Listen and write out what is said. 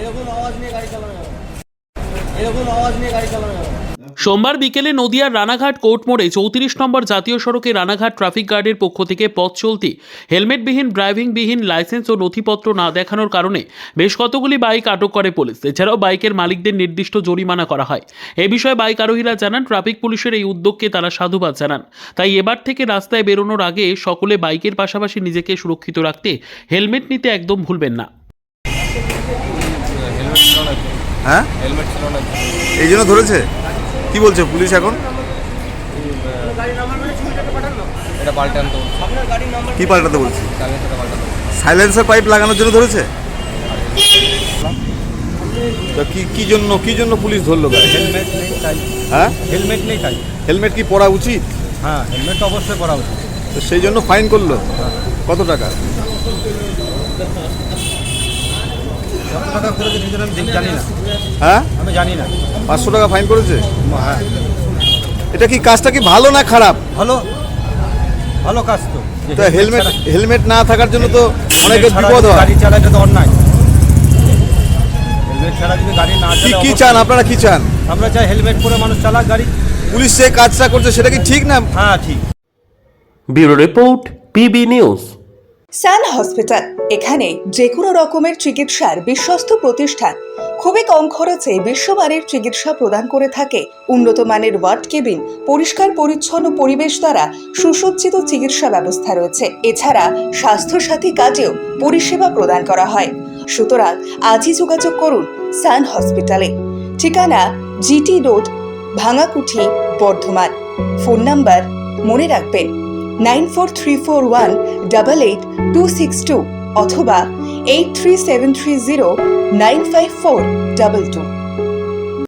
এরকম আওয়াজ নিয়ে গাড়ি চালানো যাবে না। এরকম আওয়াজ নিয়ে গাড়ি চালানো যাবে না। সোমবার বিকেলে নদিয়ার রানাঘাট কোর্ট মোড়ে 34 নম্বর জাতীয় সড়কে রানাঘাট ট্রাফিক গার্ডের পক্ষ থেকে পথ চলতি হেলমেটবিহীন, ড্রাইভিংবিহীন, লাইসেন্স ও নথিপত্র না দেখানোর কারণে বেশ কতগুলি বাইক আটক করে পুলিশ। এছাড়াও বাইকের মালিকদের নির্দিষ্ট জরিমানা করা হয়। এ বিষয়ে বাইক আরোহীরা জানান, ট্রাফিক পুলিশের এই উদ্যোগকে তারা সাধুবাদ জানান। তাই এবার থেকে রাস্তায় বেরোনোর আগে সকলে বাইকের পাশাপাশি নিজেকে সুরক্ষিত রাখতে হেলমেট নিতে একদম ভুলবেন না। হ্যাঁ, হেলমেট ছিল না। এই জন্য ধরেছে। কি বলছে পুলিশ এখন? এটা পাল্টে আনতে বলছে। আপনার গাড়ির নাম্বার কি পাল্টাতে বলছে? সাইলেন্সারটা পাল্টাতে বলছে। সাইলেন্সার পাইপ লাগানোর জন্য ধরেছে। তা কি জন্য পুলিশ ধরলো গাড়ি? হেলমেট নেই তাই। হ্যাঁ, হেলমেট নেই তাই। হেলমেট কি পরা উচিত? হ্যাঁ, হেলমেট তো অবশ্যই পরা উচিত। তো সেই জন্য ফাইন করলো। কত টাকা? কত টাকা করেছে নিজের আমি জানি না। হ্যাঁ, আমি জানি না। 500 টাকা ফাইন করেছে। হ্যাঁ, এটা কি কাজটা কি ভালো না খারাপ? ভালো ভালো কাজ তো। যে তা হেলমেট না থাকার জন্য তো অনেকের ছাড়া বিপদ যদি হয়। গাড়ি চালায় এটা তো অন্যায়। হেলমেট ছাড়া যদি গাড়ি না কি চালায় কি চান আপনারা, কি চান? আমরা চাই হেলমেট পরে মানুষ চালাক গাড়ি। পুলিশ যে কাজটা করছে সেটা কি ঠিক না? হ্যাঁ, ঠিক। Bureau report, PB news. Sun hospital, এখানে যে কোনো রকমের চিকিৎসার বিশ্বস্ত প্রতিষ্ঠান। খুবই কম খরচে বিশ্বমানের চিকিৎসা প্রদান করে থাকে। উন্নত মানের ওয়ার্ড কেবিন, পরিষ্কার পরিচ্ছন্ন পরিবেশ দ্বারা সুসজ্জিত চিকিৎসা ব্যবস্থা রয়েছে। এছাড়া স্বাস্থ্যসাথী কাজেও পরিষেবা প্রদান করা হয়। সুতরাং আজই যোগাযোগ করুন সান হসপিটালে। ঠিকানা GT road, Bhangakuthi, Bardhaman. Phone number মনে রাখবেন 9434188262 অথবা 83730954222।